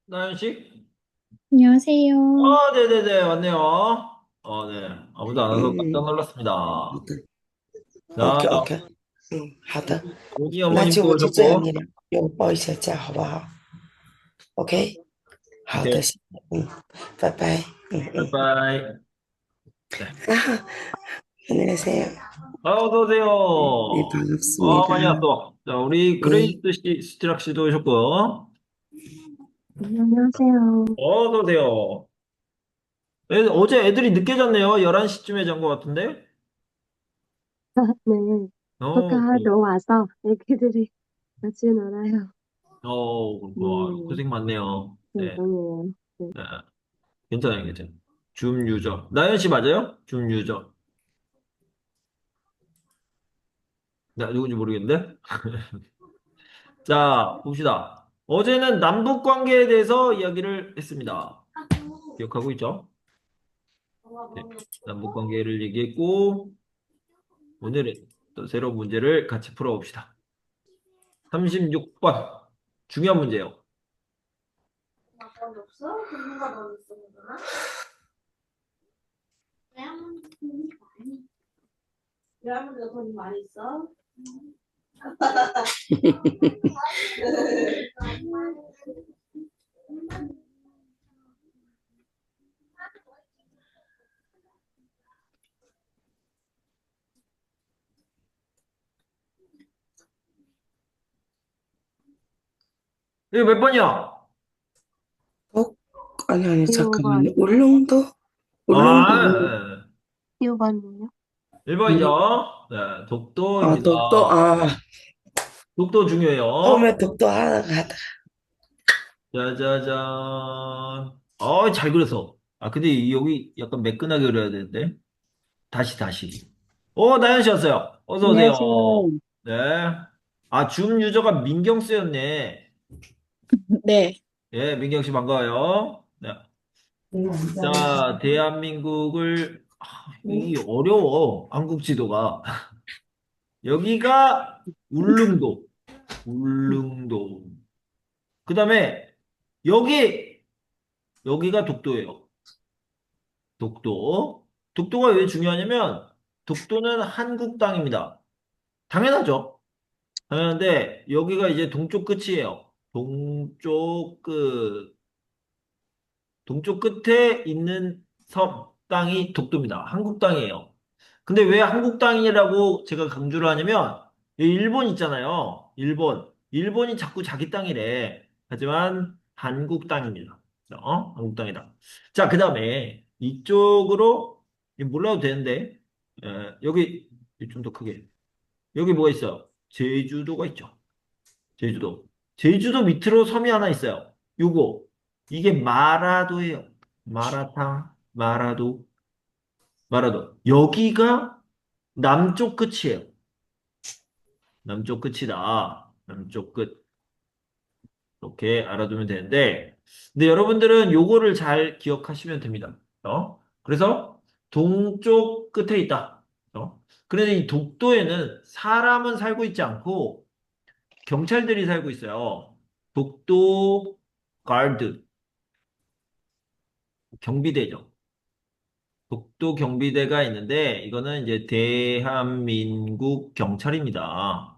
나연 씨? 안녕하세요. 네네네, 왔네요. 네. 아무도 안 와서 깜짝 嗯，놀랐습니다. OK 자, OK，好的，오니 那 어머님도 就这样，你 오셨고, 俩给我报一下价好不好？OK，好的，오케이, 谢谢拜拜，바이바이. 네. 안녕하세요. 네, 어서오세요. 반갑습니다. 많이 왔어. 자, 우리 네, 그레이스 씨, 스티락 씨도 오셨고, 안녕하세요. 어서오세요. 어제 애들이 늦게 잤네요. 11시쯤에 잔 것 같은데? 네, 그래. 휴가도 와서 애기들이 같이 놀아요. 고생 많네요. 네. 죄송해요. 네, 네. 괜찮아요, 괜찮아요. 줌 유저. 나연 씨 맞아요? 줌 유저. 나 누군지 모르겠는데? 자, 봅시다. 어제는 남북 관계에 대해서 이야기를 했습니다. 기억하고 있죠? 네. 남북 관계를 얘기했고, 오늘은 또 새로운 문제를 같이 풀어봅시다. 36번. 중요한 문제예요. 아빠는 없어? 동료가 너 있어, 그러나? 외할머니가 돈이 많이 있어? 이거 몇 번이야? 어, 아니, 잠깐만요. 1번, 울릉도? 울릉도, 아, 1번이요? 1번이죠. 네, 독도입니다. 독도, 독도 중요해요. 처음에 독도 하다가, 짜자잔. 잘 그렸어. 근데 여기 약간 매끈하게 그려야 되는데. 다시. 나연 씨 왔어요. 어서 오세요. 안녕하세요. 네. 줌 유저가 민경 씨였네. 네. 예, 민경 씨 반가워요. 네. 자, 대한민국을, 이 어려워. 한국 지도가. 여기가 울릉도. 울릉도. 그 다음에, 여기가 독도예요. 독도. 독도가 왜 중요하냐면, 독도는 한국 땅입니다. 당연하죠. 당연한데, 여기가 이제 동쪽 끝이에요. 동쪽 끝에 있는 섬 땅이 독도입니다. 한국 땅이에요. 근데 왜 한국 땅이라고 제가 강조를 하냐면, 이 일본 있잖아요. 일본이 자꾸 자기 땅이래. 하지만 한국 땅입니다. 한국 땅이다. 자, 그 다음에 이쪽으로 몰라도 되는데, 여기 좀 더 크게. 여기 뭐가 있어요? 제주도가 있죠. 제주도. 제주도 밑으로 섬이 하나 있어요. 이게 마라도예요. 마라도. 여기가 남쪽 끝이에요. 남쪽 끝이다. 남쪽 끝. 이렇게 알아두면 되는데, 근데 여러분들은 요거를 잘 기억하시면 됩니다. 그래서 동쪽 끝에 있다. 그런데 이 독도에는 사람은 살고 있지 않고 경찰들이 살고 있어요. 독도 가드, 경비대죠. 독도 경비대가 있는데 이거는 이제 대한민국 경찰입니다.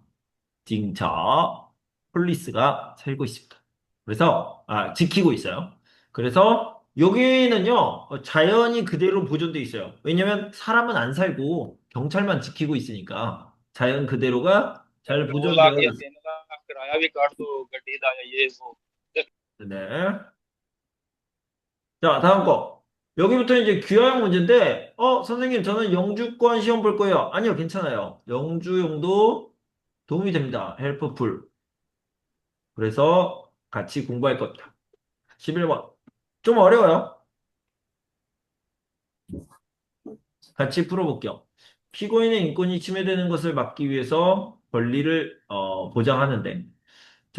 징차, 폴리스가 살고 있습니다. 그래서 지키고 있어요. 그래서 여기는요 자연이 그대로 보존돼 있어요. 왜냐면 사람은 안 살고 경찰만 지키고 있으니까 자연 그대로가 잘 पेट्रोल आ 보존되어 गया 있습니다. देने का किराया भी काट दो गड्डी का या ये वो 네. 자, 다음 거. 여기부터 이제 귀화형 문제인데, 선생님, 저는 영주권 시험 볼 거예요. 아니요, 괜찮아요. 영주용도 도움이 됩니다. 헬프풀. 그래서 같이 공부할 겁니다. 11번. 좀 어려워요. 같이 풀어볼게요. 피고인의 인권이 침해되는 것을 막기 위해서 권리를 보장하는데,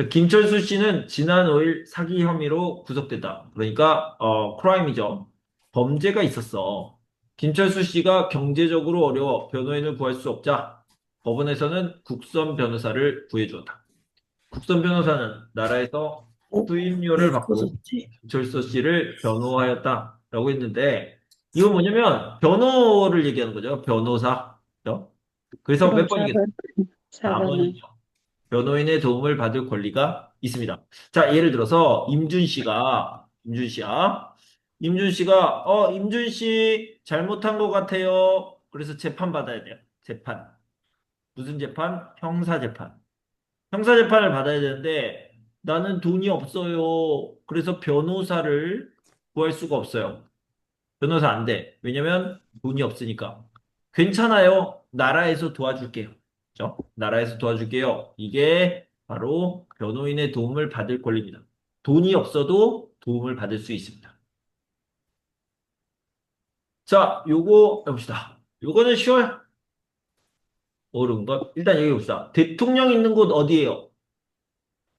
김철수 씨는 지난 5일 사기 혐의로 구속됐다. 그러니까 크라임이죠. 범죄가 있었어. 김철수 씨가 경제적으로 어려워 변호인을 구할 수 없자 법원에서는 국선 변호사를 구해주었다. 국선 변호사는 나라에서 수임료를 왜 받고 그러지? 절서 씨를 변호하였다라고 했는데 이건 뭐냐면 변호를 얘기하는 거죠. 변호사. 그죠? 그래서 그럼 몇 번이겠어요? 4번. 4번은 4번이죠. 변호인의 도움을 받을 권리가 있습니다. 자, 예를 들어서 임준 씨가 임준 씨 잘못한 것 같아요. 그래서 재판 받아야 돼요. 재판. 무슨 재판? 형사 재판. 형사 재판을 받아야 되는데 나는 돈이 없어요. 그래서 변호사를 구할 수가 없어요. 변호사 안 돼. 왜냐면 돈이 없으니까. 괜찮아요. 나라에서 도와줄게요. 그죠? 나라에서 도와줄게요. 이게 바로 변호인의 도움을 받을 권리입니다. 돈이 없어도 도움을 받을 수 있습니다. 자, 요거 해봅시다. 요거는 쉬워요. 어려운 거. 일단 여기 봅시다. 대통령 있는 곳 어디예요?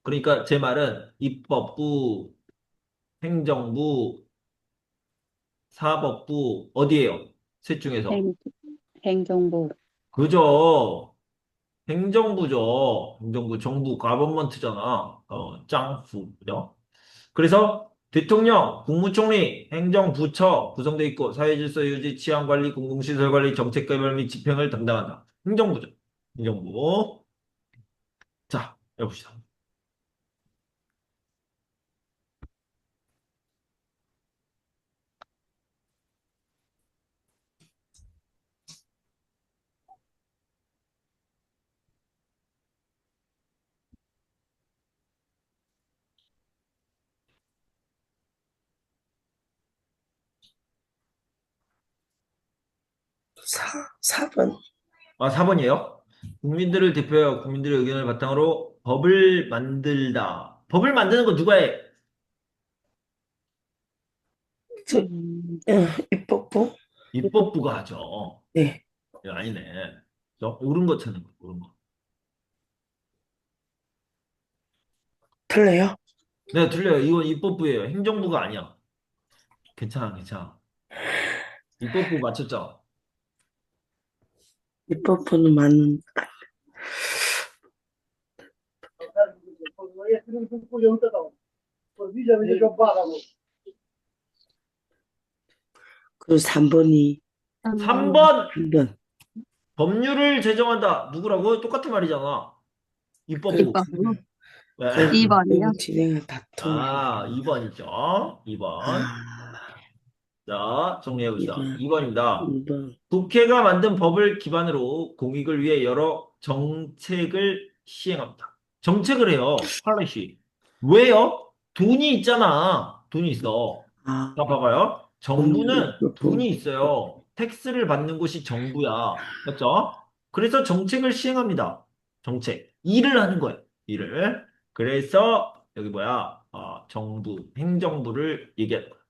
그러니까 제 말은 입법부, 행정부, 사법부 어디예요? 셋 중에서. 행, 행정부. 그죠? 행정부죠. 행정부, 정부, 가버먼트잖아. 짱후, 그죠? 그래서 대통령, 국무총리, 행정부처 구성돼 있고 사회질서 유지, 치안관리, 공공시설 관리, 정책 개발 및 집행을 담당한다. 행정부죠. 행정부. 자, 해봅시다. 4번. 4번이에요. 국민들을 대표하여 국민들의 의견을 바탕으로 법을 만들다. 법을 만드는 거 누가 해? 저, 음, 입법부? 입법부가 하죠. 네. 아니네. 옳은 거 찾는 거, 옳은 거. 틀려요? 네, 틀려요. 이건 입법부예요. 행정부가 아니야. 괜찮아, 괜찮아. 입법부 맞췄죠? 입법부는 맞는, 그 3번이 3번. 3번 3번. 법률을 제정한다. 누구라고? 똑같은 말이잖아. 입법부. 입법부. 네. 2번이요? 진행을 다툼을. 2번이죠. 2번. 아, 자, 정리해봅시다. 2번, 2번입니다. 2번. 국회가 만든 법을 기반으로 공익을 위해 여러 정책을 시행합니다. 정책을 해요. 팔레시. 왜요? 돈이 있잖아. 돈이 있어. 아, 자, 봐봐요. 정부는 입법부. 돈이 있어요. 텍스를 받는 곳이 정부야. 맞죠? 그래서 정책을 시행합니다. 정책. 일을 하는 거예요. 일을. 그래서 여기 뭐야? 정부, 행정부를 얘기하는 거야.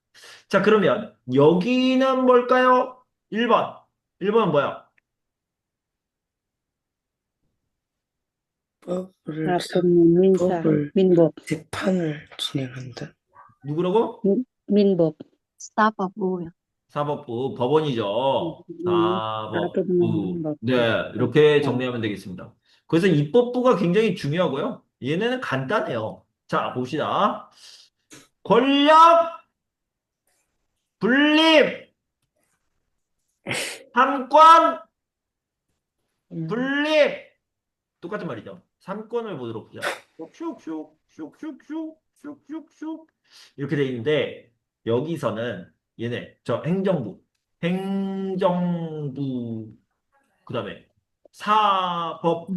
자, 그러면 여기는 뭘까요? 1번. 1번은 뭐야? 법을, 민사. 법을, 민법. 재판을 진행한다. 누구라고? 민법. 사법부요. 사법부, 법원이죠. 사법부. 사법민법. 네, 이렇게 정리하면 되겠습니다. 그래서 입법부가 굉장히 중요하고요. 얘네는 간단해요. 자, 봅시다. 권력, 분립, 삼권, 분립. 똑같은 말이죠. 삼권을 보도록 보자. 슉슉, 슉슉슉, 슉슉슉. 이렇게 돼 있는데, 여기서는 얘네, 행정부, 그 다음에 사법부,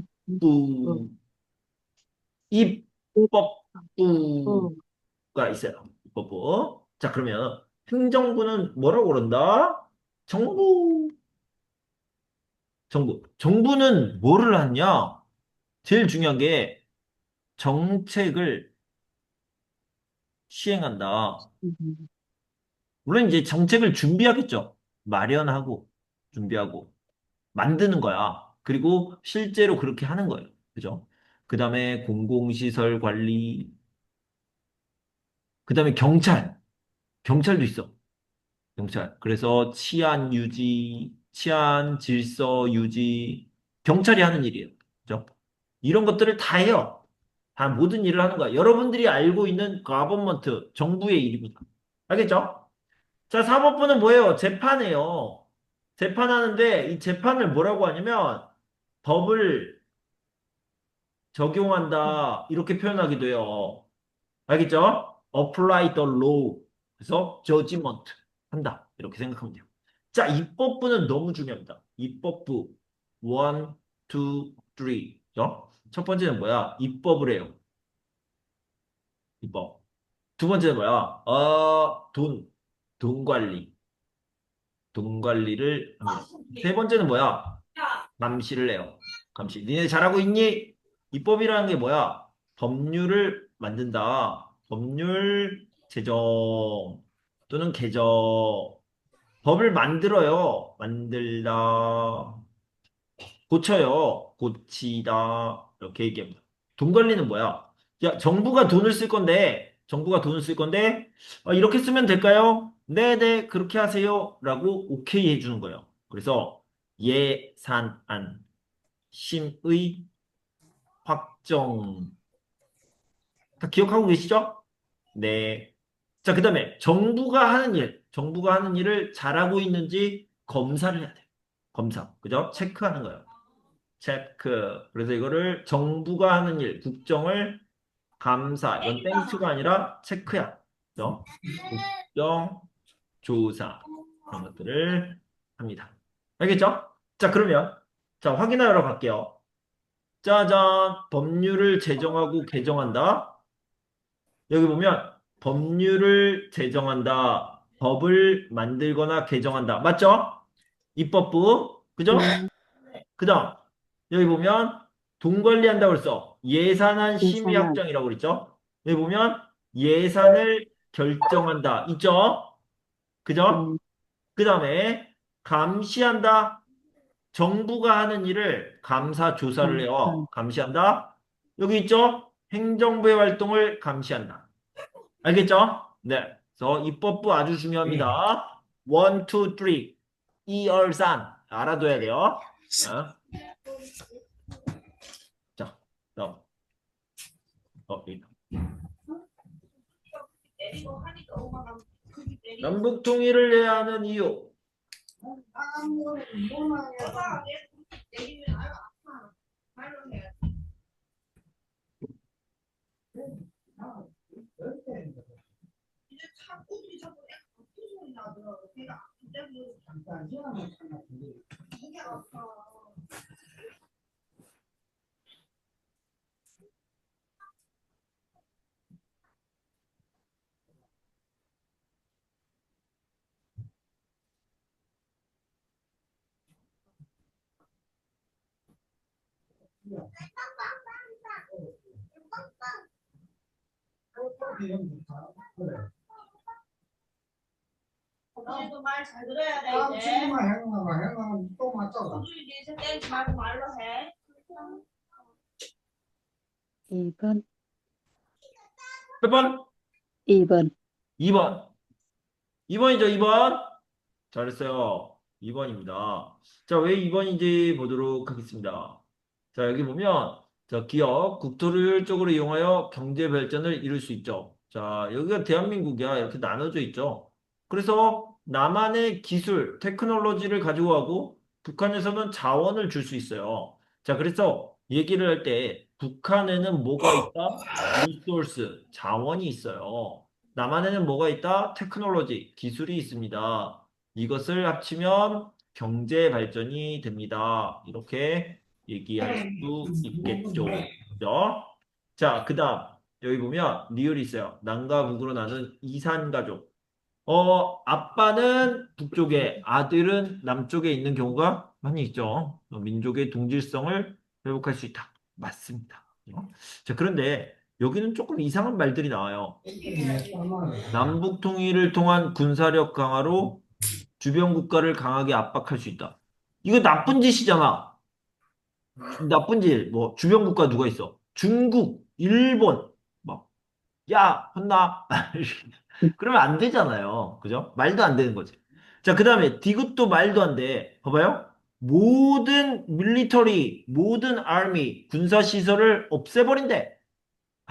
입법부가 있어요. 입법부. 자, 그러면 행정부는 뭐라고 그런다? 정부. 정부. 정부는 뭐를 하냐? 제일 중요한 게 정책을 시행한다. 물론 이제 정책을 준비하겠죠. 마련하고, 준비하고, 만드는 거야. 그리고 실제로 그렇게 하는 거예요. 그죠? 그 다음에 공공시설 관리, 그 다음에 경찰. 경찰도 있어. 경찰. 그래서 치안 유지, 치안 질서 유지, 경찰이 하는 일이에요. 그죠? 이런 것들을 다 해요. 다 모든 일을 하는 거야. 여러분들이 알고 있는 government, 정부의 일입니다. 알겠죠? 자, 사법부는 뭐예요? 재판이에요. 재판하는데 이 재판을 뭐라고 하냐면 법을 적용한다 이렇게 표현하기도 해요. 알겠죠? apply the law. 그래서 judgment 한다. 이렇게 생각하면 돼요. 자, 입법부는 너무 중요합니다. 입법부 1, 2, 3. 그죠? 첫 번째는 뭐야? 입법을 해요. 입법. 두 번째는 뭐야? 돈 관리. 돈 관리를 합니다. 세 번째는 뭐야? 감시를 해요. 감시. 니네 잘하고 있니? 입법이라는 게 뭐야? 법률을 만든다. 법률 제정 또는 개정. 법을 만들어요. 만들다. 고쳐요. 고치다. 이렇게 얘기합니다. 돈 관리는 뭐야? 야, 정부가 돈을 쓸 건데, 이렇게 쓰면 될까요? 네네, 그렇게 하세요. 라고 오케이 해주는 거예요. 그래서 예산안, 심의, 확정. 다 기억하고 계시죠? 네. 자, 그 다음에 정부가 하는 일을 잘하고 있는지 검사를 해야 돼요. 검사. 그죠? 체크하는 거예요. 체크. 그래서 이거를 정부가 하는 일, 국정을 감사. 이건 땡큐가 아니라 체크야. 그죠? 국정, 조사. 그런 것들을 합니다. 알겠죠? 자, 그러면, 자, 확인하러 갈게요. 짜잔. 법률을 제정하고 개정한다. 여기 보면, 법률을 제정한다. 법을 만들거나 개정한다. 맞죠? 입법부. 그죠? 네. 그 다음, 여기 보면 돈 관리한다고 그랬어. 예산안 심의 예산안. 확정이라고 그랬죠? 여기 보면 예산을 결정한다. 있죠? 그죠? 네. 그 다음에 감시한다. 정부가 하는 일을 감사 조사를 감사. 해요. 감시한다. 여기 있죠? 행정부의 활동을 감시한다. 알겠죠? 네. 그래서 입법부 아주 중요합니다. 1, 2, 3. 이얼산 알아둬야 돼요. 자, 자, 다음. 여기. 내리고 하니까 엄마가 그게 내리고 남북 통일을 해야 하는 이유. 아무거나 뭐나 해봐. 내리면 아파. 말로 해. 이제 자꾸 자꾸 아픈 소리 나더라고. 배가 아픈 때문에 잠깐 시원한 거 이게 아파. 너희도 말 잘 들어야 돼 이제. 행동만 또 맞잖아. 우리 이제 땡지 말고 말로 해. 2번. 몇 번? 2번. 2번. 2번이죠, 2번. 잘했어요. 2번입니다. 자, 왜 2번인지 보도록 하겠습니다. 자, 여기 보면, 자, 기업, 국토를 효율적으로 이용하여 경제 발전을 이룰 수 있죠. 자, 여기가 대한민국이야. 이렇게 나눠져 있죠. 그래서 남한의 기술, 테크놀로지를 가지고 가고, 북한에서는 자원을 줄 수 있어요. 자, 그래서 얘기를 할 때, 북한에는 뭐가 있다? 리소스, 자원이 있어요. 남한에는 뭐가 있다? 테크놀로지, 기술이 있습니다. 이것을 합치면 경제 발전이 됩니다. 이렇게 얘기할 수 있겠죠. 그죠? 자, 그 다음, 여기 보면 리을이 있어요. 남과 북으로 나눈 이산 가족. 아빠는 북쪽에, 아들은 남쪽에 있는 경우가 많이 있죠. 민족의 동질성을 회복할 수 있다. 맞습니다. 자, 그런데 여기는 조금 이상한 말들이 나와요. 남북 통일을 통한 군사력 강화로 주변 국가를 강하게 압박할 수 있다. 이거 나쁜 짓이잖아. 나쁜 짓. 뭐 주변 국가 누가 있어? 중국, 일본. 막 야, 혼나. 그러면 안 되잖아요. 그죠? 말도 안 되는 거지. 자, 그다음에 디귿도 말도 안 돼. 봐봐요. 모든 밀리터리, 모든 아미 군사 시설을 없애버린대.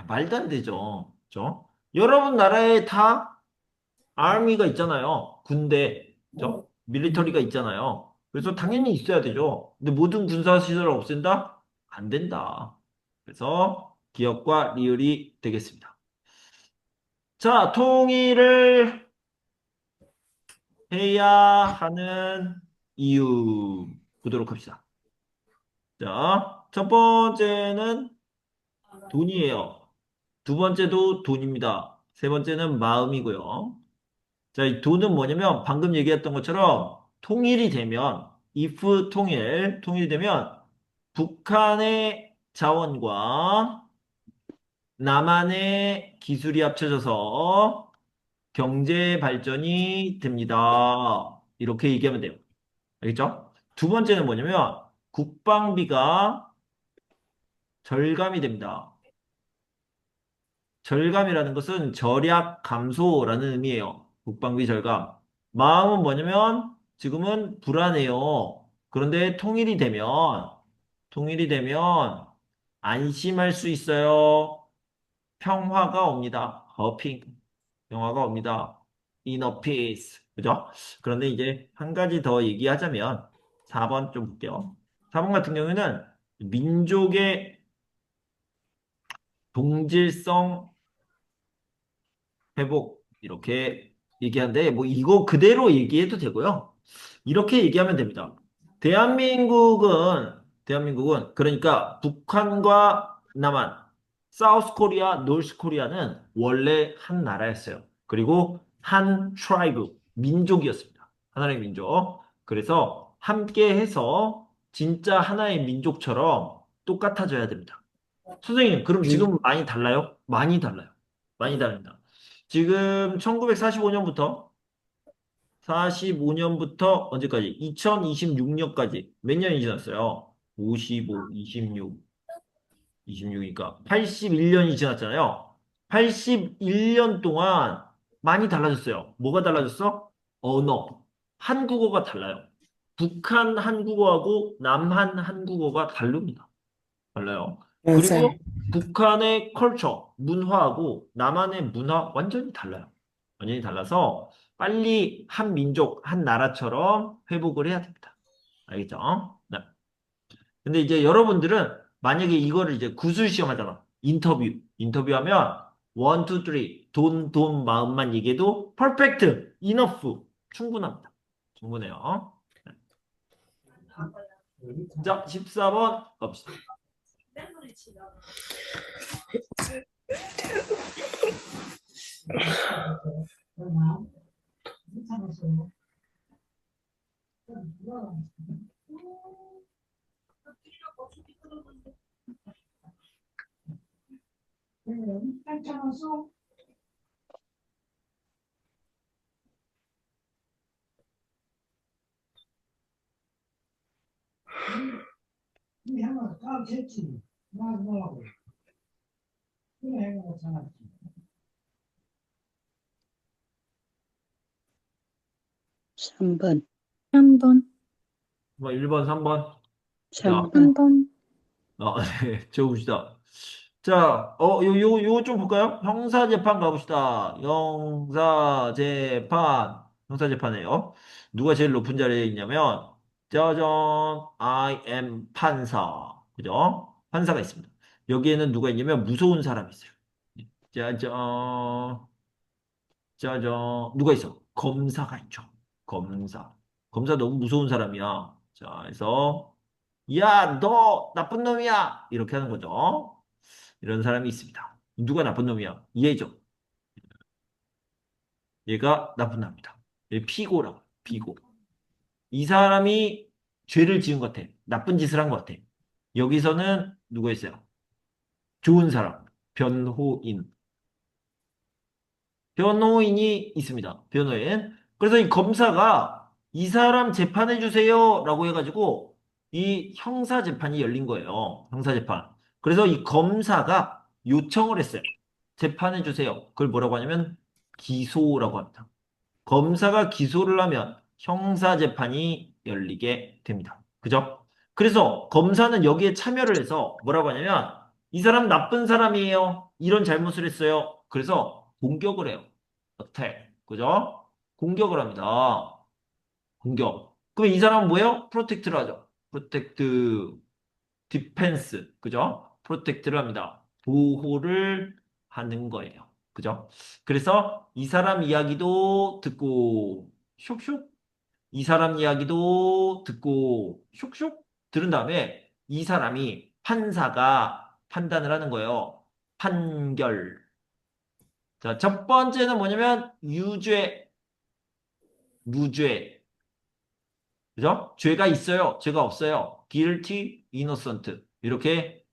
말도 안 되죠. 그죠? 여러분 나라에 다 아미가 있잖아요. 군대, 그죠? 밀리터리가 있잖아요. 그래서 당연히 있어야 되죠. 근데 모든 군사시설을 없앤다? 안 된다. 그래서 기억과 리을이 되겠습니다. 자, 통일을 해야 하는 이유 보도록 합시다. 자, 첫 번째는 돈이에요. 두 번째도 돈입니다. 세 번째는 마음이고요. 자, 이 돈은 뭐냐면 방금 얘기했던 것처럼 통일이 되면 if 통일이 되면 북한의 자원과 남한의 기술이 합쳐져서 경제 발전이 됩니다. 이렇게 얘기하면 돼요. 알겠죠? 두 번째는 뭐냐면 국방비가 절감이 됩니다. 절감이라는 것은 절약 감소라는 의미예요. 국방비 절감. 마음은 뭐냐면 지금은 불안해요. 그런데 통일이 되면 안심할 수 있어요. 평화가 옵니다. 허핑. 평화가 옵니다. inner peace. 그죠? 그런데 이제 한 가지 더 얘기하자면 4번 좀 볼게요. 4번 같은 경우에는 민족의 동질성 회복 이렇게 얘기하는데 뭐 이거 그대로 얘기해도 되고요. 이렇게 얘기하면 됩니다. 대한민국은 그러니까 북한과 남한, 사우스 코리아, 노스 코리아는 원래 한 나라였어요. 그리고 한 트라이브, 민족이었습니다. 하나의 민족. 그래서 함께 해서 진짜 하나의 민족처럼 똑같아져야 됩니다. 선생님, 그럼 지금 많이 달라요? 많이 달라요. 많이 다릅니다. 지금 1945년부터 언제까지? 2026년까지 몇 년이 지났어요? 55, 26, 26이니까 81년이 지났잖아요. 81년 동안 많이 달라졌어요. 뭐가 달라졌어? 언어. 한국어가 달라요. 북한 한국어하고 남한 한국어가 다릅니다. 달라요. 그리고 맞아요. 북한의 컬처, 문화하고 남한의 문화 완전히 달라요. 완전히 달라서 빨리 한 민족, 한 나라처럼 회복을 해야 됩니다. 알겠죠? 네. 근데 이제 여러분들은 만약에 이거를 이제 구술 시험 하잖아. 인터뷰하면 원, 투, 쓰리 돈, 마음만 얘기해도 퍼펙트, 이너프 충분합니다. 충분해요. 네. 자, 14번 갑시다. 괜찮았어요. 괜찮았어. 이 형은 다 됐지. 나 뭐라고. 그래, 형은 잘했지. 3번. 3번. 뭐 1번, 3번. 자, 3번. 네, 적어봅시다. 자, 요거 좀 볼까요? 형사재판 가봅시다. 형사재판이에요. 누가 제일 높은 자리에 있냐면, 짜잔, I am 판사. 그죠? 판사가 있습니다. 여기에는 누가 있냐면, 무서운 사람이 있어요. 짜잔, 짜잔, 누가 있어? 검사가 있죠. 검사. 검사 너무 무서운 사람이야. 자, 그래서, 야, 너 나쁜 놈이야! 이렇게 하는 거죠. 이런 사람이 있습니다. 누가 나쁜 놈이야? 얘죠. 얘가 나쁜 놈이다. 얘 피고라고. 피고. 이 사람이 죄를 지은 것 같아. 나쁜 짓을 한 것 같아. 여기서는 누가 있어요? 좋은 사람. 변호인. 변호인이 있습니다. 변호인. 그래서 이 검사가 이 사람 재판해 주세요 라고 해가지고 이 형사 재판이 열린 거예요. 형사 재판. 그래서 이 검사가 요청을 했어요. 재판해 주세요. 그걸 뭐라고 하냐면 기소라고 합니다. 검사가 기소를 하면 형사 재판이 열리게 됩니다. 그죠? 그래서 검사는 여기에 참여를 해서 뭐라고 하냐면 이 사람 나쁜 사람이에요. 이런 잘못을 했어요. 그래서 공격을 해요. 어택. 그죠? 공격을 합니다. 공격. 그럼 이 사람은 뭐예요? 프로텍트를 하죠. 프로텍트, 디펜스. 그죠? 프로텍트를 합니다. 보호를 하는 거예요. 그죠? 그래서 이 사람 이야기도 듣고 슉슉 이 사람 이야기도 듣고 슉슉 들은 다음에 이 사람이 판사가 판단을 하는 거예요. 판결. 자, 첫 번째는 뭐냐면 유죄, 무죄. 그죠? 죄가 있어요. 죄가 없어요. guilty, innocent. 이렇게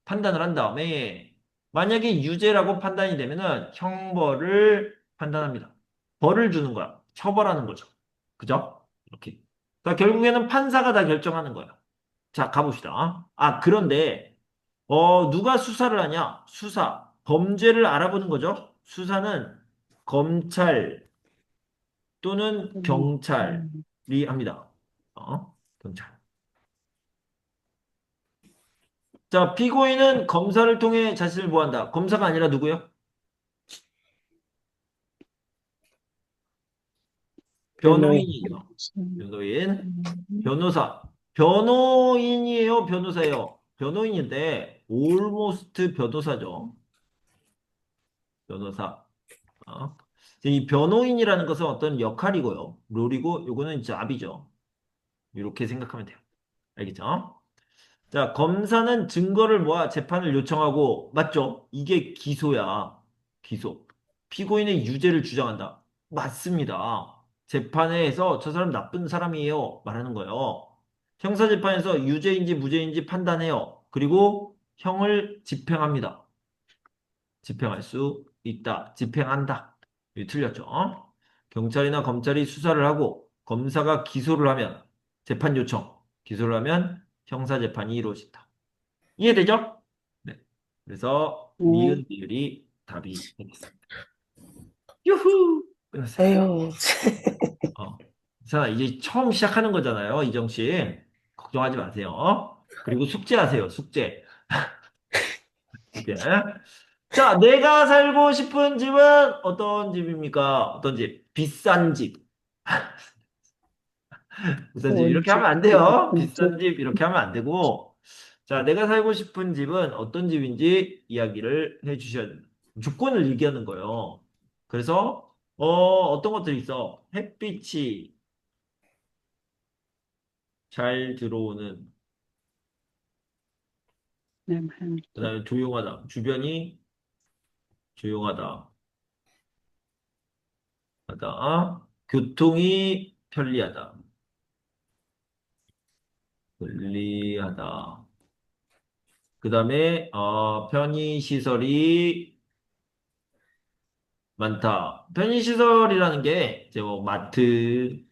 판단을 한 다음에 만약에 유죄라고 판단이 되면은 형벌을 판단합니다. 벌을 주는 거야. 처벌하는 거죠. 그죠? 이렇게. 그러니까 결국에는 판사가 다 결정하는 거야. 자, 가봅시다. 아, 그런데 누가 수사를 하냐? 수사. 범죄를 알아보는 거죠. 수사는 검찰 또는 경찰이 합니다. 경찰. 자, 피고인은 검사를 통해 자신을 보호한다. 검사가 아니라 누구요? 변호인. 변호인이죠. 변호인, 변호사. 변호인이에요, 변호사예요. 변호인인데 almost 변호사죠. 변호사. 어. 이 변호인이라는 것은 어떤 역할이고요. 롤이고 요거는 잡이죠. 이렇게 생각하면 돼요. 알겠죠? 자, 검사는 증거를 모아 재판을 요청하고, 맞죠? 이게 기소야. 기소. 피고인의 유죄를 주장한다. 맞습니다. 재판에서 저 사람 나쁜 사람이에요. 말하는 거예요. 형사재판에서 유죄인지 무죄인지 판단해요. 그리고 형을 집행합니다. 집행할 수 있다. 집행한다. 이게 틀렸죠? 경찰이나 검찰이 수사를 하고 검사가 기소를 하면 재판 요청. 기소를 하면 형사재판이 이루어진다. 이해되죠? 네. 그래서 니은 비율이 답이 되겠습니다. 유후! 끝났어요. 에휴, 자, 이제 처음 시작하는 거잖아요, 이정 씨. 걱정하지 마세요. 그리고 숙제하세요, 숙제. 숙제. 자, 내가 살고 싶은 집은 어떤 집입니까? 어떤 집? 비싼 집. 비싼 집. 이렇게 하면 안 돼요. 비싼 집. 이렇게 하면 안 되고. 자, 내가 살고 싶은 집은 어떤 집인지 이야기를 해 주셔야 됩니다. 조건을 얘기하는 거예요. 그래서, 어떤 것들이 있어? 햇빛이 잘 들어오는, 그 다음에 조용하다. 주변이 조용하다. 하다. 교통이 편리하다. 편리하다. 그 다음에, 편의시설이 많다. 편의시설이라는 게, 이제 뭐, 마트,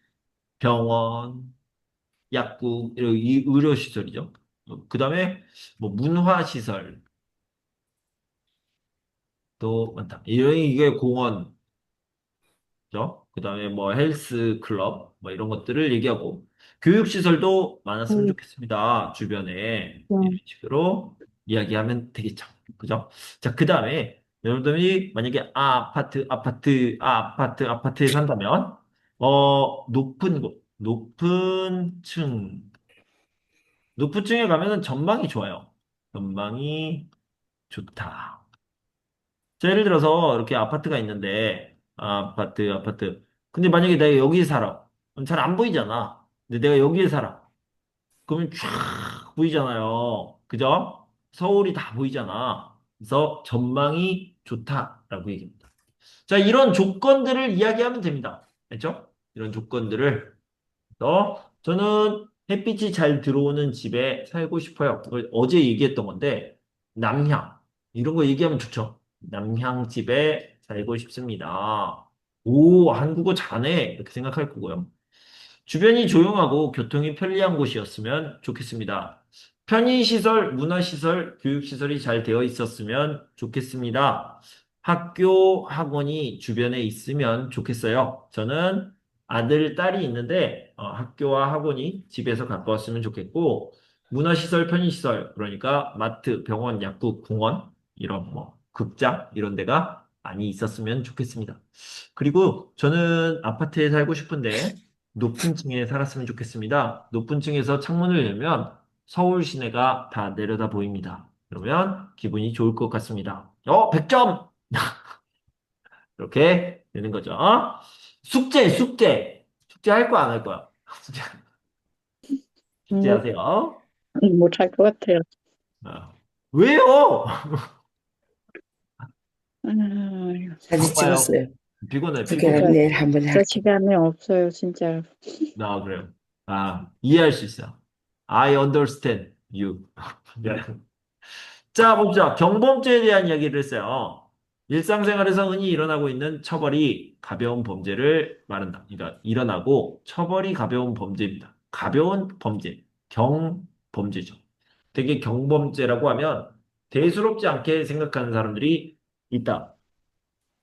병원, 약국, 이런 이 의료시설이죠. 그 다음에, 뭐, 문화시설도 많다. 이런, 이게 공원, 죠? 그 다음에 뭐, 헬스 클럽, 뭐, 이런 것들을 얘기하고, 교육시설도 많았으면 좋겠습니다. 주변에. 이런 식으로 이야기하면 되겠죠. 그죠? 자, 그 다음에, 여러분들이 만약에 아파트에 산다면, 높은 곳, 높은 층에 가면은 전망이 좋아요. 전망이 좋다. 자, 예를 들어서 이렇게 아파트가 있는데, 아파트. 근데 만약에 내가 여기 살아. 잘 안 보이잖아. 근데 내가 여기에 살아. 그러면 쫙 보이잖아요. 그죠? 서울이 다 보이잖아. 그래서 전망이 좋다라고 얘기합니다. 자, 이런 조건들을 이야기하면 됩니다. 알죠? 이런 조건들을. 저는 햇빛이 잘 들어오는 집에 살고 싶어요. 그걸 어제 얘기했던 건데, 남향. 이런 거 얘기하면 좋죠. 남향 집에 살고 싶습니다. 오, 한국어 잘하네. 이렇게 생각할 거고요. 주변이 조용하고 교통이 편리한 곳이었으면 좋겠습니다. 편의시설, 문화시설, 교육시설이 잘 되어 있었으면 좋겠습니다. 학교, 학원이 주변에 있으면 좋겠어요. 저는 아들, 딸이 있는데 학교와 학원이 집에서 가까웠으면 좋겠고 문화시설, 편의시설, 그러니까 마트, 병원, 약국, 공원, 이런 뭐, 극장, 이런 데가 많이 있었으면 좋겠습니다. 그리고 저는 아파트에 살고 싶은데, 높은 층에 살았으면 좋겠습니다. 높은 층에서 창문을 열면 서울 시내가 다 내려다 보입니다. 그러면 기분이 좋을 것 같습니다. 100점! 이렇게 되는 거죠. 숙제, 숙제. 숙제 할 거야, 안 할 거야? 숙제, 숙제 못, 하세요. 못할 것 같아요. 아, 왜요? 아유, 사진 바빠요. 찍었어요. 피곤해, 두 개는 피곤해. 진짜, 내일 한번 진짜 할게. 시간이 없어요, 진짜. 그래요. 이해할 수 있어. I understand you. 네. 자, 봅시다. 경범죄에 대한 이야기를 했어요. 일상생활에서 흔히 일어나고 있는 처벌이 가벼운 범죄를 말한다. 그러니까 일어나고 처벌이 가벼운 범죄입니다. 가벼운 범죄, 경범죄죠. 되게 경범죄라고 하면 대수롭지 않게 생각하는 사람들이 있다.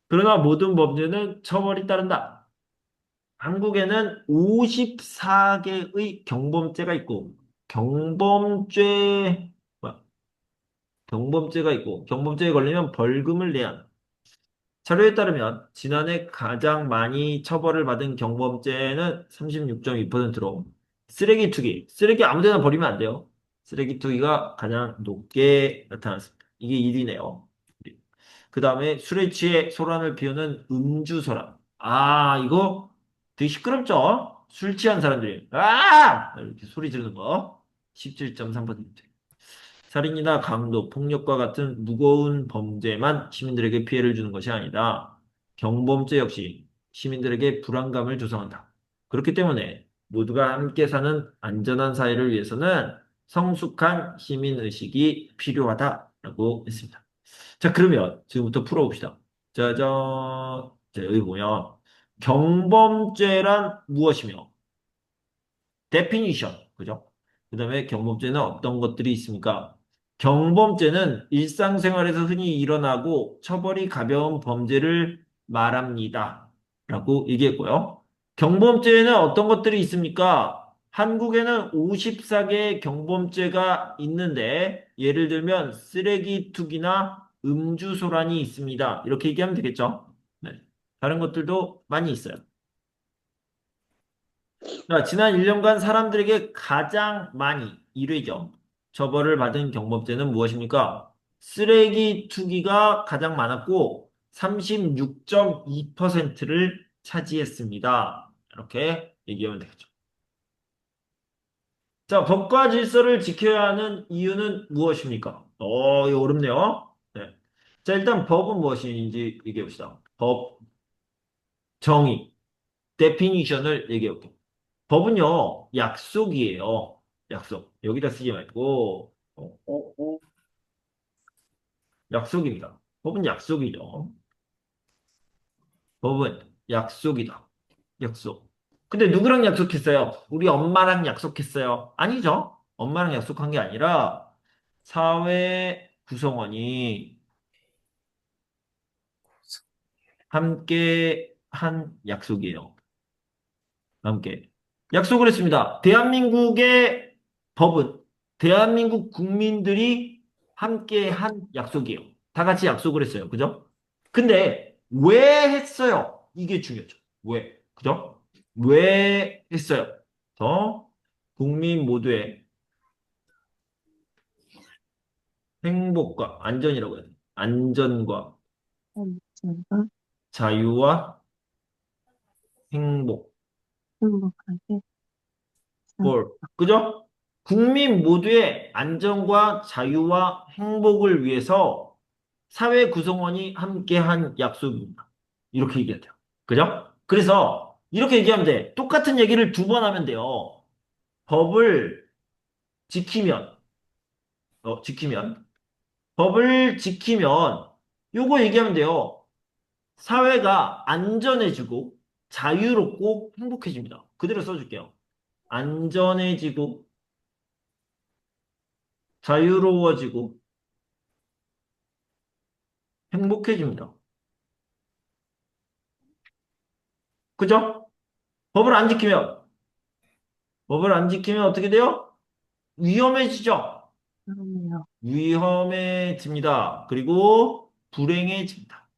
그러나 모든 범죄는 처벌이 따른다. 한국에는 54개의 경범죄가 있고 경범죄 뭐야? 경범죄가 있고 경범죄에 걸리면 벌금을 내야 한다. 자료에 따르면 지난해 가장 많이 처벌을 받은 경범죄는 36.2%로 쓰레기 투기, 쓰레기 아무 데나 버리면 안 돼요. 쓰레기 투기가 가장 높게 나타났습니다. 이게 1위네요. 그 다음에 술에 취해 소란을 피우는 음주소란. 이거 되게 시끄럽죠? 술 취한 사람들이 이렇게 소리 지르는 거. 17.3%. 살인이나 강도, 폭력과 같은 무거운 범죄만 시민들에게 피해를 주는 것이 아니다. 경범죄 역시 시민들에게 불안감을 조성한다. 그렇기 때문에 모두가 함께 사는 안전한 사회를 위해서는 성숙한 시민의식이 필요하다라고 했습니다. 자, 그러면 지금부터 풀어봅시다. 짜잔. 자, 여기 보면 경범죄란 무엇이며 definition, 그죠? 그 다음에 경범죄는 어떤 것들이 있습니까? 경범죄는 일상생활에서 흔히 일어나고 처벌이 가벼운 범죄를 말합니다. 라고 얘기했고요. 경범죄에는 어떤 것들이 있습니까? 한국에는 54개의 경범죄가 있는데, 예를 들면 쓰레기 투기나 음주소란이 있습니다. 이렇게 얘기하면 되겠죠? 네. 다른 것들도 많이 있어요. 자, 지난 1년간 사람들에게 가장 많이 1회죠. 처벌을 받은 경범죄는 무엇입니까? 쓰레기 투기가 가장 많았고 36.2%를 차지했습니다. 이렇게 얘기하면 되겠죠. 자, 법과 질서를 지켜야 하는 이유는 무엇입니까? 이거 어렵네요. 네. 자, 일단 법은 무엇인지 얘기해 봅시다. 법, 정의, definition을 얘기해 볼게요. 법은요, 약속이에요. 약속. 여기다 쓰지 말고, 약속입니다. 법은 약속이죠. 법은 약속이다. 약속. 근데 누구랑 약속했어요? 우리 엄마랑 약속했어요. 아니죠. 엄마랑 약속한 게 아니라, 사회 구성원이 함께 한 약속이에요. 함께. 약속을 했습니다. 대한민국의 법은 대한민국 국민들이 함께 한 약속이에요. 다 같이 약속을 했어요. 그죠? 근데 왜 했어요? 이게 중요하죠. 왜? 그죠? 왜 했어요? 더 국민 모두의 행복과 안전이라고 해야 돼요. 안전과 제가 자유와 행복. 행복하게 그죠? 국민 모두의 안전과 자유와 행복을 위해서 사회 구성원이 함께한 약속입니다. 이렇게 얘기해야 돼요. 그죠? 그래서 이렇게 얘기하면 돼. 똑같은 얘기를 두 번 하면 돼요. 법을 지키면, 지키면, 법을 지키면, 요거 얘기하면 돼요. 사회가 안전해지고, 자유롭고, 행복해집니다. 그대로 써줄게요. 안전해지고, 자유로워지고, 행복해집니다. 그죠? 법을 안 지키면, 법을 안 지키면 어떻게 돼요? 위험해지죠. 그러네요. 위험해집니다. 그리고 불행해집니다.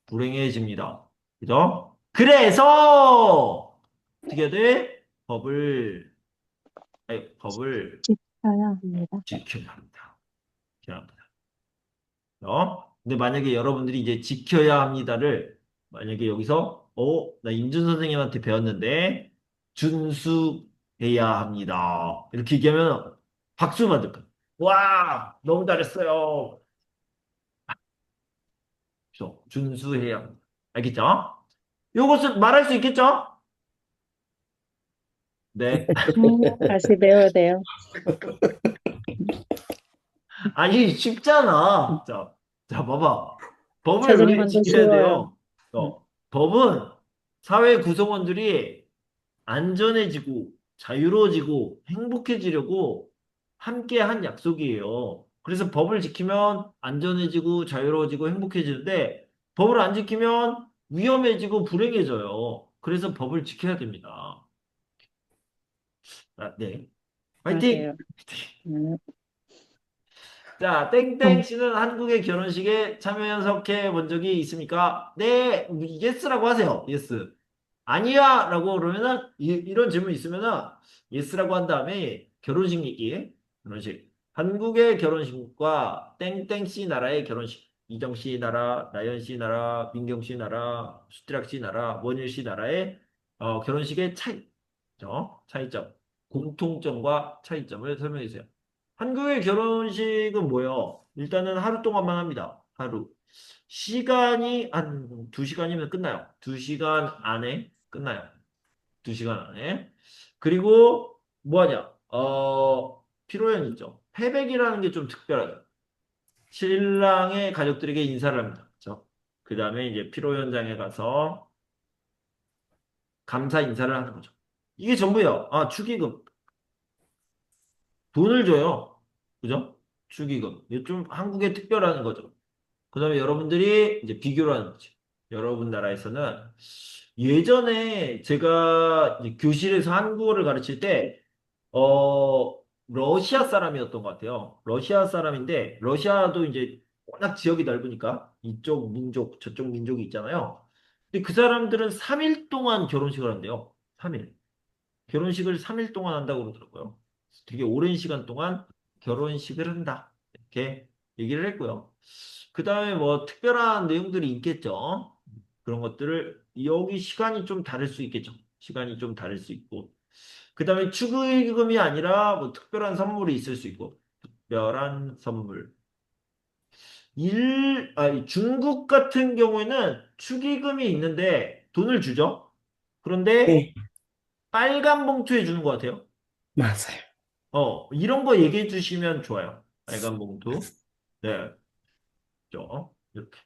불행해집니다. 그죠? 그래서 어떻게 해야 돼? 법을 지켜야 합니다. 지켜야 합니다. 지켜야 합니다. 근데 만약에 여러분들이 이제 지켜야 합니다를 만약에 여기서 나 임준 선생님한테 배웠는데 준수해야 합니다. 이렇게 얘기하면 박수 받을 거예요. 와, 너무 잘했어요. 그래서 준수해야 합니다. 알겠죠? 요것을 말할 수 있겠죠? 네. 다시 배워야 돼요. 아니, 쉽잖아. 자, 봐봐. 법을 왜 선생님한테 지켜야 쉬워요. 돼요? 법은 사회 구성원들이 안전해지고 자유로워지고 행복해지려고 함께 한 약속이에요. 그래서 법을 지키면 안전해지고 자유로워지고 행복해지는데 법을 안 지키면 위험해지고 불행해져요. 그래서 법을 지켜야 됩니다. 네. 화이팅! 맞아요. 네. 자, 땡땡 씨는 한국의 결혼식에 참여연석해 본 적이 있습니까? 네, 예스라고 하세요. 예스. 아니야! 라고 그러면은, 이런 질문 있으면은, 예스라고 한 다음에, 결혼식 얘기, 결혼식. 한국의 결혼식과 땡땡 씨 나라의 결혼식. 이정 씨 나라, 나연 씨 나라, 민경 씨 나라, 수트락 씨 나라, 원일 씨 나라의 결혼식의 차이점. 공통점과 차이점을 설명해 주세요. 한국의 결혼식은 뭐예요? 일단은 하루 동안만 합니다. 하루. 시간이 한 2시간이면 끝나요. 2시간 안에 끝나요. 2시간 안에. 그리고 뭐 하냐? 피로연 있죠. 패백이라는 게 좀 특별하죠. 신랑의 가족들에게 인사를 합니다. 그렇죠? 그 다음에 이제 피로연장에 가서 감사 인사를 하는 거죠. 이게 전부예요. 축의금. 돈을 줘요. 그죠? 축의금. 이게 좀 한국의 특별한 거죠. 그 다음에 여러분들이 이제 비교를 하는 거죠. 여러분 나라에서는 예전에 제가 이제 교실에서 한국어를 가르칠 때, 러시아 사람이었던 것 같아요. 러시아 사람인데, 러시아도 이제 워낙 지역이 넓으니까 이쪽 민족, 저쪽 민족이 있잖아요. 근데 그 사람들은 3일 동안 결혼식을 한대요. 3일. 결혼식을 3일 동안 한다고 그러더라고요. 되게 오랜 시간 동안 결혼식을 한다. 이렇게 얘기를 했고요. 그 다음에 뭐 특별한 내용들이 있겠죠. 그런 것들을 여기 시간이 좀 다를 수 있겠죠. 시간이 좀 다를 수 있고. 그 다음에 축의금이 아니라 뭐 특별한 선물이 있을 수 있고. 특별한 선물. 중국 같은 경우에는 축의금이 있는데 돈을 주죠. 그런데 네, 빨간 봉투에 주는 것 같아요. 맞아요. 이런 거 얘기해 주시면 좋아요. 빨간 봉투. 네. 이렇게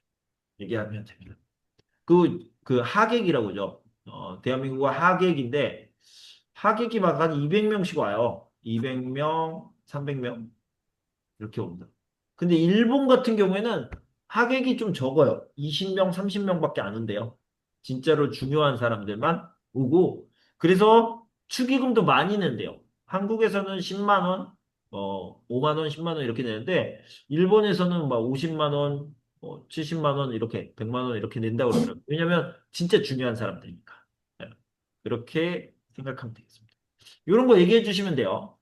얘기하면 됩니다. 그 하객이라고 그러죠. 대한민국은 하객인데, 하객이 막 한 200명씩 와요. 200명, 300명. 이렇게 옵니다. 근데 일본 같은 경우에는 하객이 좀 적어요. 20명, 30명밖에 안 온대요. 진짜로 중요한 사람들만 오고, 그래서 축의금도 많이 낸대요. 한국에서는 10만 원, 5만 원, 10만 원 이렇게 내는데, 일본에서는 막 50만 원, 70만 원 이렇게, 100만 원 이렇게 낸다고 그러더라고요. 왜냐면 진짜 중요한 사람들이니까. 네. 그렇게 생각하면 되겠습니다. 이런 거 얘기해 주시면 돼요.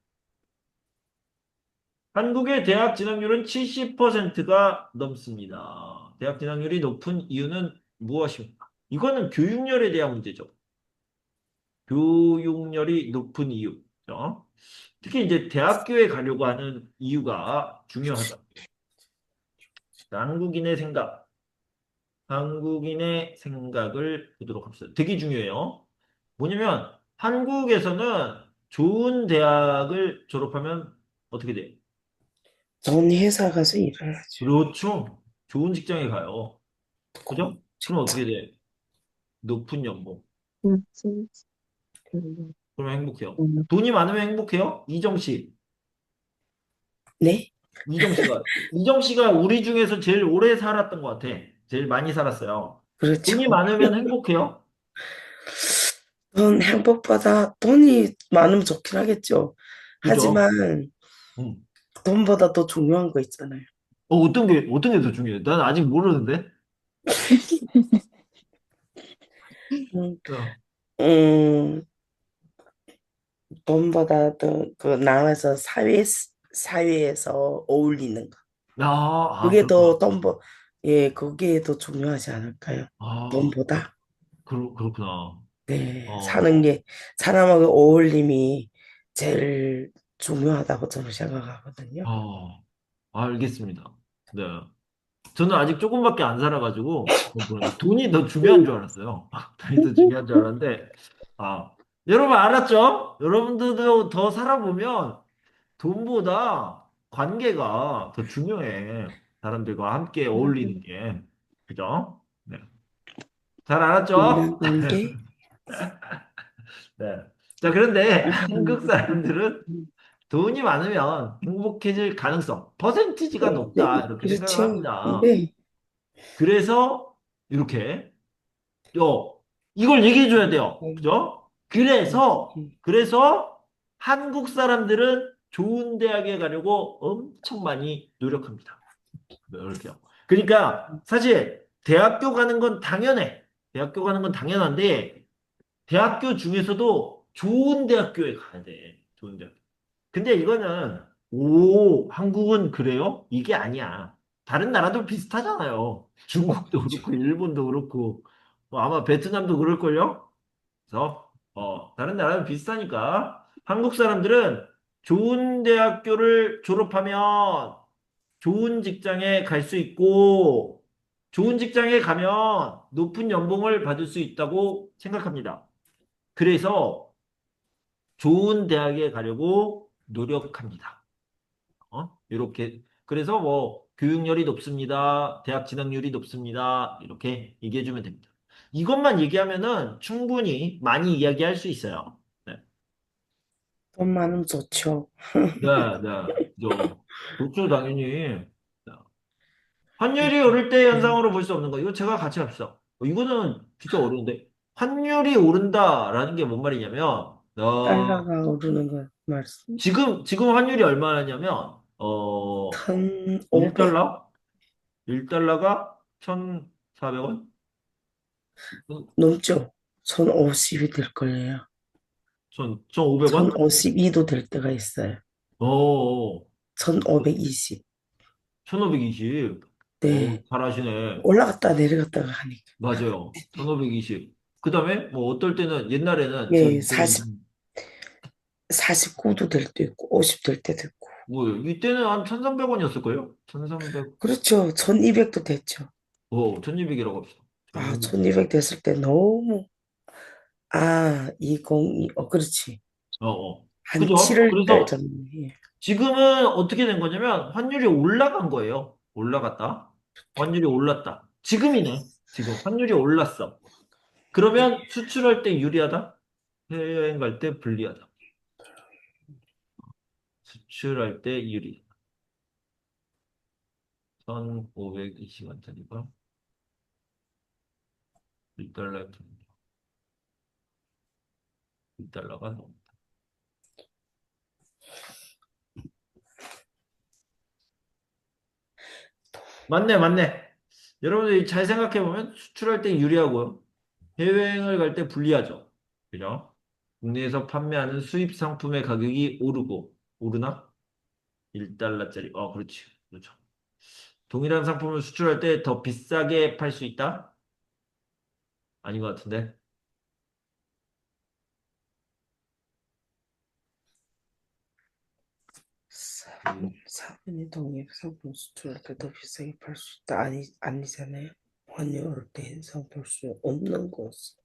한국의 대학 진학률은 70%가 넘습니다. 대학 진학률이 높은 이유는 무엇입니까? 이거는 교육열에 대한 문제죠. 교육열이 높은 이유. 죠. 특히 이제 대학교에 가려고 하는 이유가 중요하다. 자, 한국인의 생각을 보도록 합시다. 되게 중요해요. 뭐냐면 한국에서는 좋은 대학을 졸업하면 어떻게 돼요? 좋은 회사 가서 일을 하죠. 그렇죠. 좋은 직장에 가요. 그죠? 그럼 직장. 어떻게 돼? 높은 연봉. 음, 그러면 행복해요. 돈이 많으면 행복해요? 이정 씨. 네, 이정 씨가 우리 중에서 제일 오래 살았던 것 같아. 제일 많이 살았어요. 그렇죠. 돈이 많으면 행복해요? 돈 행복보다 돈이 많으면 좋긴 하겠죠. 그죠? 하지만 음. 돈보다 더 중요한 거 있잖아요. 어떤 게 더 중요해? 난 아직 모르는데. 음, 어. 음, 돈보다 더 그 나아가서 사회에서 어울리는 거. 그게 그렇구나. 더 예, 그게 더 중요하지 않을까요? 아, 돈보다. 그렇구나. 네, 어, 사람하고 어울림이 제일 중요하다고 저는 생각하거든요. 어, 알겠습니다. 네. 저는 아직 조금밖에 안 살아가지고, 돈이 더 중요한 줄 알았어요. 돈이 더 중요한 줄 알았는데, 아, 여러분 알았죠? 여러분들도 더 살아보면 돈보다 관계가 더 중요해. 사람들과 함께 어울리는 게. 그죠? 네. 잘 알았죠? 인간관계? 네. 자, 그런데 한국 감사합니다. 사람들은 돈이 많으면 행복해질 가능성, 퍼센티지가 네, 높다. 이렇게 생각을 그렇죠. 합니다. 네. 그래서 이렇게, 이걸 얘기해 줘야 돼요. 그죠? 그래서 한국 사람들은 좋은 대학에 가려고 엄청 많이 노력합니다. 이렇게요. 그러니까 사실 대학교 가는 건 당연해. 대학교 가는 건 당연한데 대학교 중에서도 좋은 대학교에 가야 돼. 좋은 대학교. 근데 이거는 한국은 그래요? 이게 아니야. 다른 나라도 비슷하잖아요. 중국도 그렇고 일본도 그렇고 아마 베트남도 그럴걸요? 그래서 다른 나라는 비슷하니까 한국 사람들은 좋은 대학교를 졸업하면 좋은 직장에 갈 수 있고 좋은 직장에 가면 높은 연봉을 받을 수 있다고 생각합니다. 그래서 좋은 대학에 가려고 노력합니다. 이렇게 그래서 뭐 교육열이 높습니다. 대학 진학률이 높습니다. 이렇게 얘기해 주면 됩니다. 이것만 얘기하면은 충분히 많이 이야기할 수 있어요. 네, 돈 많으면 좋죠. 네, 네. 좋죠, 당연히. 네. 환율이 오를 때 네. 현상으로 볼 수 없는 거. 이거 제가 같이 합시다. 이거는 진짜 어려운데. 환율이 오른다라는 게 뭔 말이냐면, 달러가 오르는 거 말씀. 지금 환율이 얼마냐면, 1,500 1달러? 1달러가 1,400원? 넘죠. 1,050이 될 거예요. 1,500원? 1,052도 될 때가 있어요. 어, 1,520. 1,520. 네. 잘하시네. 올라갔다 내려갔다가 하니까. 맞아요. 1,520. 그 다음에, 뭐, 어떨 때는, 옛날에는, 예, 이때는 49도 될 때 있고, 50 될 때도 있고. 이때는 한 1,300원이었을 거예요? 1,300, 그렇죠. 1,200도 됐죠. 1,200이라고 합시다. 아, 1,200. 1,200 됐을 때 너무, 202, 그렇지. 어, 어. 한 그죠? 7월 달 그래서 전에. 예. 지금은 어떻게 된 거냐면 환율이 올라간 거예요. 올라갔다. 환율이 올랐다. 지금이네. 지금 환율이 올랐어. 그러면 수출할 때 유리하다? 해외여행 갈 때 불리하다. 수출할 때 유리. 1,520원짜리가 1달러에 1달러가 넘 맞네, 맞네. 여러분들이 잘 생각해보면 수출할 때 유리하고요. 해외여행을 갈 때 불리하죠. 그죠? 국내에서 판매하는 수입 상품의 가격이 오르나? 1달러짜리. 그렇지. 그렇죠. 동일한 상품을 수출할 때 더 비싸게 팔 수 있다? 아닌 것 같은데. 음, 4분이 동일 상품 수출할 때 더 비싸게 팔 수 있다. 아니잖아요. 환율 때 상품 수 없는 것은.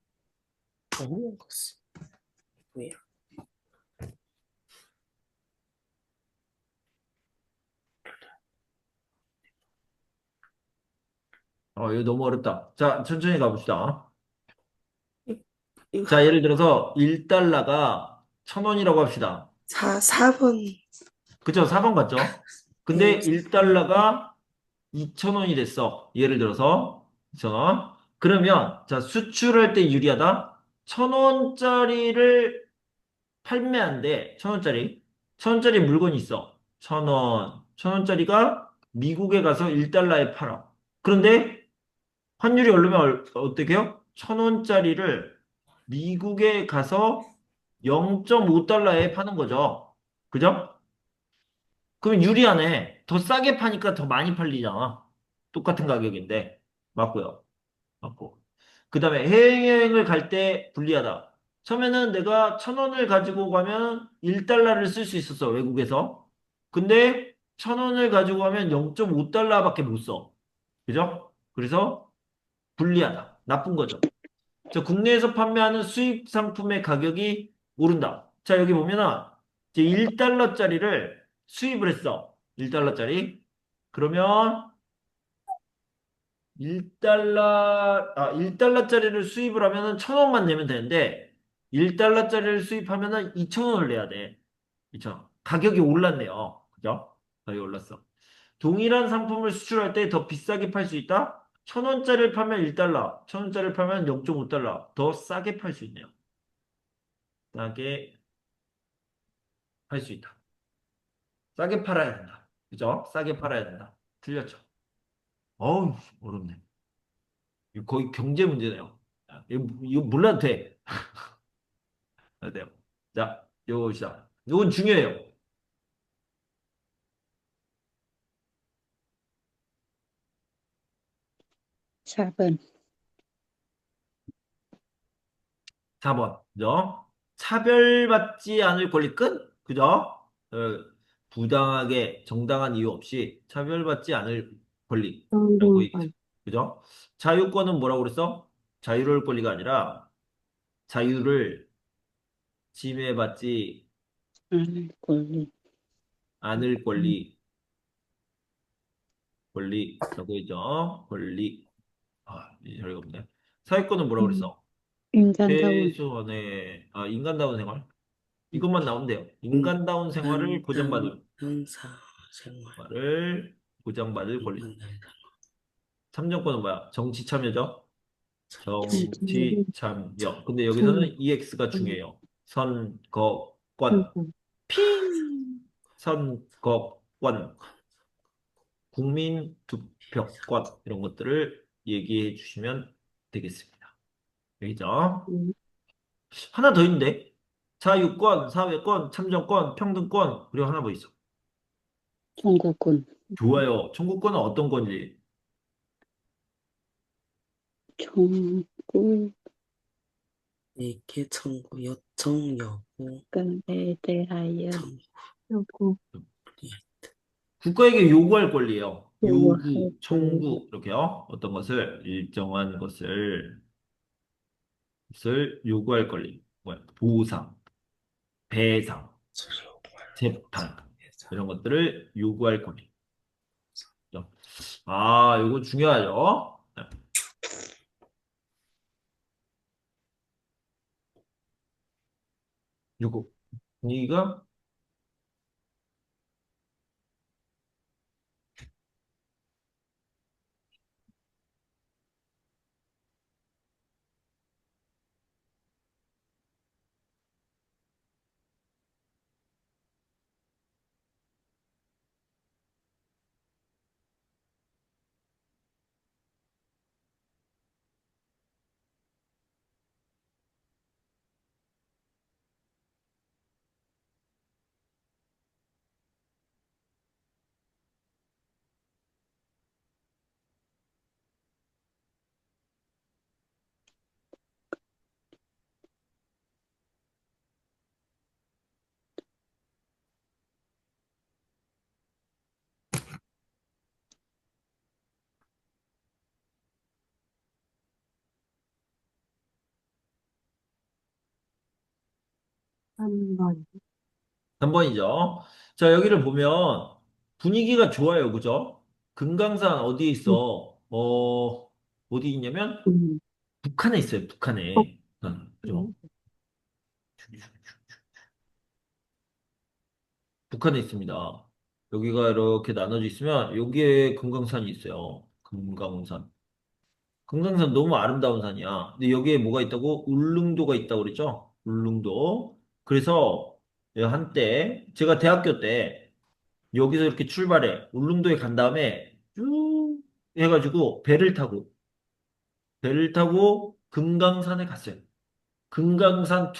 없는 것은. 뭐야? 이거 너무 어렵다. 자, 천천히 가봅시다. 이거 자, 예를 들어서 1달러가 1,000원이라고 합시다. 4번. 그쵸? 4번 같죠? 근데 예, 1달러가 2,000원이 됐어. 예를 들어서 2,000원. 그러면 자 수출할 때 유리하다. 1,000원짜리를 판매한대. 1,000원짜리. 천 원짜리 물건이 있어. 천 원. 천 원짜리가 미국에 가서 1달러에 팔아. 그런데 환율이 오르면 어떻게 해요? 천 원짜리를 미국에 가서 0.5달러에 파는 거죠. 그죠? 그럼 유리하네. 더 싸게 파니까 더 많이 팔리잖아. 똑같은 가격인데. 맞고요. 맞고. 그 다음에 해외여행을 갈 때 불리하다. 처음에는 내가 천 원을 가지고 가면 1달러를 쓸 수 있었어, 외국에서. 근데 천 원을 가지고 가면 0.5달러밖에 못 써. 그죠? 그래서 불리하다. 나쁜 거죠. 자, 국내에서 판매하는 수입 상품의 가격이 오른다. 자, 여기 보면은 이제 1달러짜리를 수입을 했어. 1달러짜리. 그러면 1달러짜리를 수입을 하면은 천 원만 내면 되는데 1달러짜리를 수입하면은 2천 원을 내야 돼. 2천 원. 가격이 올랐네요. 그죠? 가격이 올랐어. 동일한 상품을 수출할 때 더 비싸게 팔 수 있다? 천 원짜리를 팔면 1달러, 천 원짜리를 팔면 0.5달러 더 싸게 팔 수 있네요. 싸게 팔 수 있다. 싸게 팔아야 된다. 그죠? 싸게 팔아야 된다. 틀렸죠? 어우, 어렵네. 이거 거의 경제 문제네요. 이거 몰라도 돼. 안 돼요. 자, 요거 시작. 요건 중요해요. 4번. 4번. 그죠? 차별받지 않을 권리권? 그죠? 부당하게 정당한 이유 없이 차별받지 않을 권리라고 있죠. 그죠? 자유권은 뭐라고 그랬어? 자유로울 권리가 아니라 자유를 침해받지 권리. 않을 권리라고 했죠. 권리. 아, 이해가 없네. 사회권은 뭐라고 그랬어? 인간다운. 최소한의 인간다운 생활. 이것만 나오면 돼요. 인간다운 생활을 보장받을 현사 생활 생활을 보장받을 권리. 인간의 참정권은 뭐야? 정치 참여죠. 정치 정치. 참여. 근데 여기서는 EX가 중요해요. 선거권. 핑. 선거권. 국민 투표권. 이런 것들을 얘기해 주시면 되겠습니다. 여기죠. 하나 더 있는데. 자유권, 사회권, 참정권, 평등권. 그리고 하나 뭐 있어? 청구권. 좋아요. 청구권은 어떤 건지. 청구. 내게 청구 요청 여부 건에 대하여 청구 요구. 국가에게 요구할 권리예요. 요구할 요구, 권리. 청구, 이렇게요. 어떤 것을, 일정한 것을 요구할 권리. 뭐야? 보상, 배상, 재판. 이런 것들을 요구할 권리. 그죠? 아, 이거 중요하죠? 네. 요거. 분위기가 3번. 3번이죠. 자, 여기를 보면 분위기가 좋아요. 그죠? 금강산 어디에 있어? 어디 있냐면 북한에 있어요. 북한에. 그죠? 북한에 있습니다. 여기가 이렇게 나눠져 있으면 여기에 금강산이 있어요. 금강산. 금강산 너무 아름다운 산이야. 근데 여기에 뭐가 있다고? 울릉도가 있다고 그랬죠? 울릉도. 그래서 한때 제가 대학교 때 여기서 이렇게 출발해 울릉도에 간 다음에 쭉 해가지고 배를 타고 금강산에 갔어요. 금강산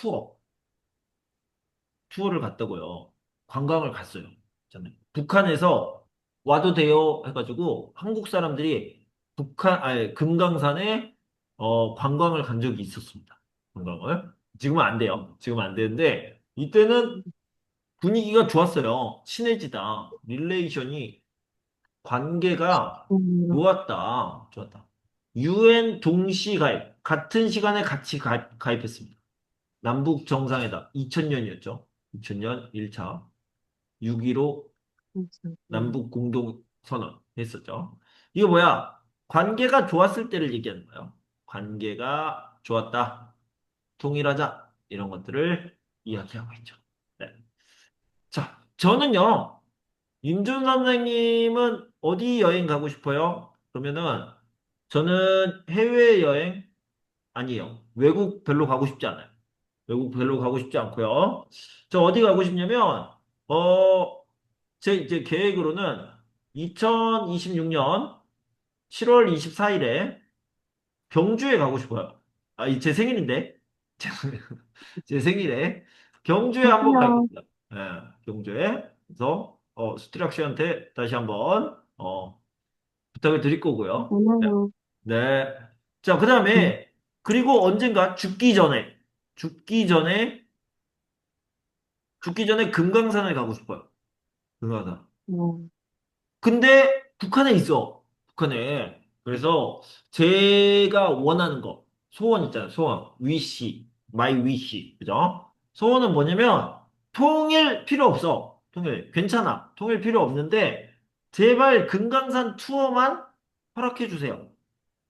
투어를 갔다고요. 관광을 갔어요. 저는 북한에서 와도 돼요 해가지고 한국 사람들이 아니, 금강산에 관광을 간 적이 있었습니다. 관광을. 지금은 안 돼요. 지금은 안 되는데 이때는 분위기가 좋았어요. 친해지다. 릴레이션이 관계가 음, 좋았다. 좋았다. UN 동시 가입. 같은 시간에 같이 가입했습니다. 남북 정상회담 2000년이었죠. 2000년 1차 6.15 남북 공동 선언 했었죠. 이거 뭐야? 관계가 좋았을 때를 얘기하는 거예요. 관계가 좋았다. 통일하자. 이런 것들을 이야기하고 있죠. 네. 자, 저는요. 임준 선생님은 어디 여행 가고 싶어요? 그러면은 저는 해외여행 아니에요. 외국 별로 가고 싶지 않아요. 외국 별로 가고 싶지 않고요. 저 어디 가고 싶냐면 제 이제 계획으로는 2026년 7월 24일에 경주에 가고 싶어요. 아, 제 생일인데. 제 생일에 경주에 한번 그래요. 가겠습니다. 예, 경주에. 그래서 스트락 씨한테 다시 한번 부탁을 드릴 거고요. 네. 고마워. 네. 자, 응. 그다음에 그리고 언젠가 죽기 전에 죽기 전에 금강산을 가고 싶어요. 금강산. 어, 근데 북한에 있어. 북한에. 그래서 제가 원하는 거, 소원 있잖아요. 소원. 위시. 마이 위시. 그죠? 소원은 뭐냐면 통일 필요 없어. 통일. 괜찮아. 통일 필요 없는데 제발 금강산 투어만 허락해 주세요.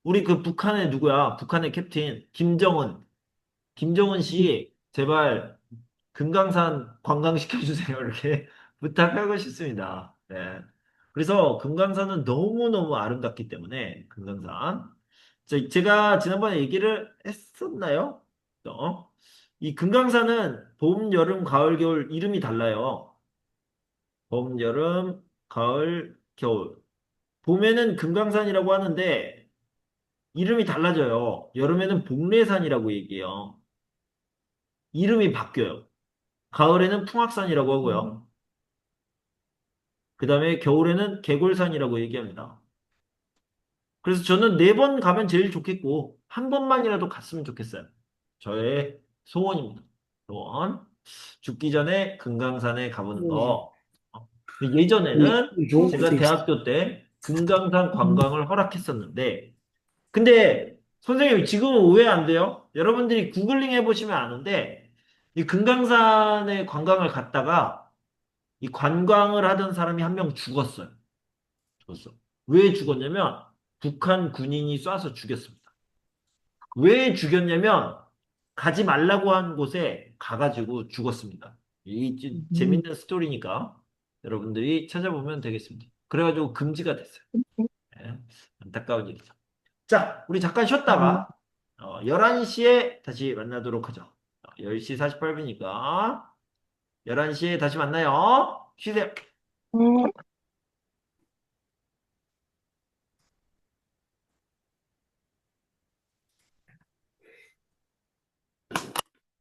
우리 그 북한의 누구야? 북한의 캡틴 김정은 씨 제발 금강산 관광시켜주세요. 이렇게 부탁하고 싶습니다. 네. 그래서 금강산은 너무너무 아름답기 때문에 금강산. 제가 지난번에 얘기를 했었나요? 이 금강산은 봄, 여름, 가을, 겨울 이름이 달라요. 봄, 여름, 가을, 겨울. 봄에는 금강산이라고 하는데 이름이 달라져요. 여름에는 복례산이라고 얘기해요. 이름이 바뀌어요. 가을에는 풍악산이라고 하고요. 그 다음에 겨울에는 개골산이라고 얘기합니다. 그래서 저는 4번 가면 제일 좋겠고, 한 번만이라도 갔으면 좋겠어요. 저의 소원입니다. 소원. 죽기 전에 금강산에 가보는 네. 거. 예전에는 좋은 것도 제가 있어. 대학교 때 금강산 응. 관광을 허락했었는데, 근데 선생님 지금은 오해 안 돼요? 여러분들이 구글링 해보시면 아는데, 이 금강산에 관광을 갔다가 이 관광을 하던 사람이 한 명 죽었어요. 죽었어. 왜 죽었냐면 북한 군인이 쏴서 죽였습니다. 왜 죽였냐면 가지 말라고 한 곳에 가가지고 죽었습니다. 응. 재밌는 스토리니까 여러분들이 찾아보면 되겠습니다. 그래가지고 금지가 됐어요. 네, 안타까운 일이죠. 자, 우리 잠깐 응. 쉬었다가 11시에 다시 만나도록 하죠. 10시 48분이니까 11시에 다시 만나요. 쉬세요. 네.